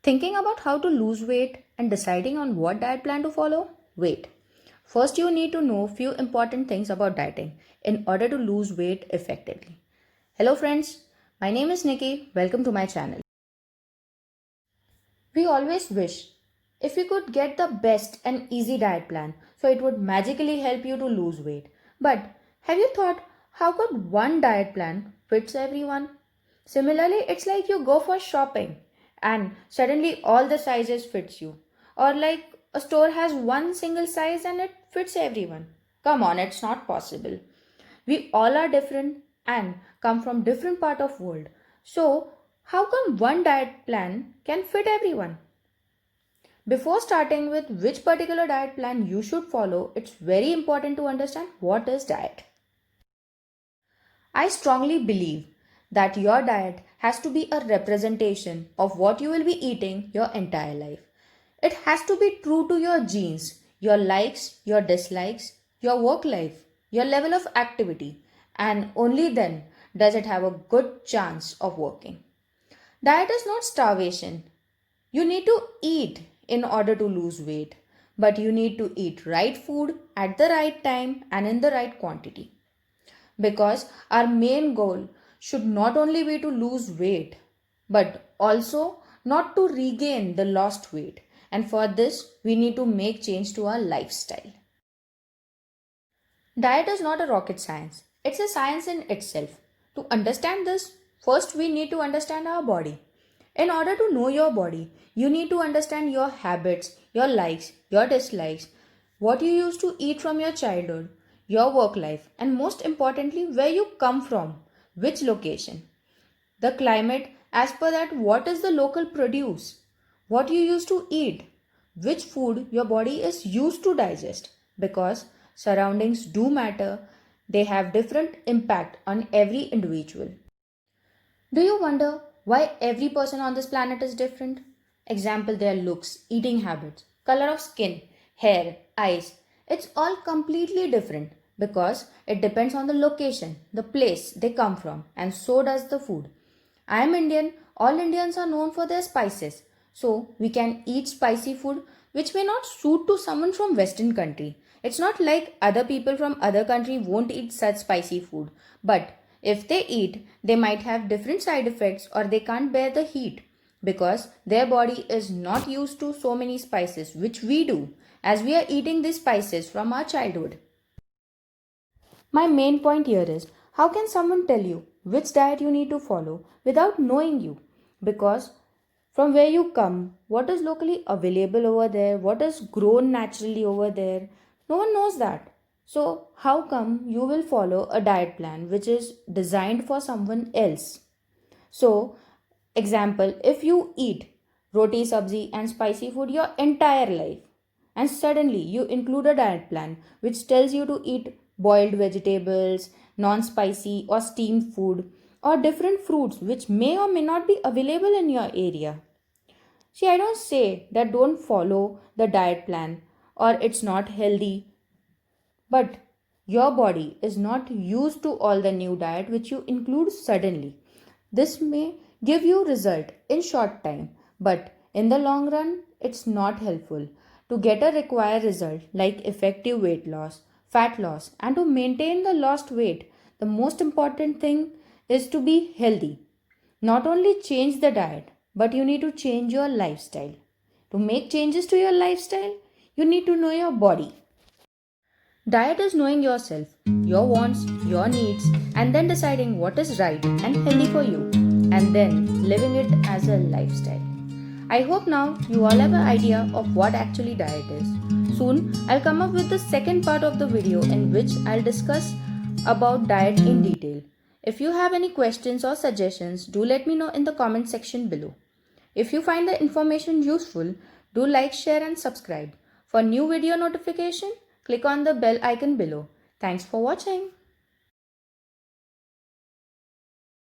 Thinking about how to lose weight and deciding on what diet plan to follow? Wait. First, you need to know few important things about dieting in order to lose weight effectively. Hello friends, my name is Nikki. Welcome to my channel. We always wish if we could get the best and easy diet plan so it would magically help you to lose weight. But have you thought how could one diet plan fits everyone? Similarly, it's like you go for shopping and suddenly all the sizes fits you. Or like a store has one single size and it fits everyone. Come on, it's not possible. We all are different and come from different part of world. So, how come one diet plan can fit everyone? Before starting with which particular diet plan you should follow, it's very important to understand what is diet. I strongly believe that your diet has to be a representation of what you will be eating your entire life. It has to be true to your genes, your likes, your dislikes, your work life, your level of activity, and only then does it have a good chance of working. Diet is not starvation. You need to eat in order to lose weight, but you need to eat right food at the right time and in the right quantity. Because our main goal should not only be to lose weight, but also not to regain the lost weight. And for this, we need to make change to our lifestyle. Diet is not a rocket science, it's a science in itself. To understand this, first we need to understand our body. In order to know your body, you need to understand your habits, your likes, your dislikes, what you used to eat from your childhood, your work life, and most importantly, where you come from, which location, the climate, as per that, what is the local produce, what you used to eat, which food your body is used to digest, because surroundings do matter, they have different impact on every individual. Do you wonder why every person on this planet is different? Example, their looks, eating habits, color of skin, hair, eyes. It's all completely different because it depends on the location, the place they come from, and so does the food. I am Indian, all Indians are known for their spices. So we can eat spicy food which may not suit to someone from Western country. It's not like other people from other country won't eat such spicy food, but if they eat, they might have different side effects or they can't bear the heat because their body is not used to so many spices which we do as we are eating these spices from our childhood. My main point here is how can someone tell you which diet you need to follow without knowing you? Because from where you come, what is locally available over there, what is grown naturally over there, no one knows that. So, how come you will follow a diet plan which is designed for someone else? So, example, if you eat roti, sabzi, and spicy food your entire life, and suddenly you include a diet plan which tells you to eat boiled vegetables, non spicy or steamed food, or different fruits which may or may not be available in your area. See, I don't say that don't follow the diet plan or it's not healthy, but your body is not used to all the new diet which you include suddenly. This may give you result in short time, but in the long run it's not helpful. To get a required result like effective weight loss, fat loss, and to maintain the lost weight, the most important thing is to be healthy. Not only change the diet, but you need to change your lifestyle. To make changes to your lifestyle, you need to know your body. Diet is knowing yourself, your wants, your needs, and then deciding what is right and healthy for you, and then living it as a lifestyle. I hope now you all have an idea of what actually diet is. Soon, I'll come up with the second part of the video in which I'll discuss about diet in detail. If you have any questions or suggestions, do let me know in the comment section below. If you find the information useful, do like, share and subscribe. For new video notification, click on the bell icon below. Thanks for watching.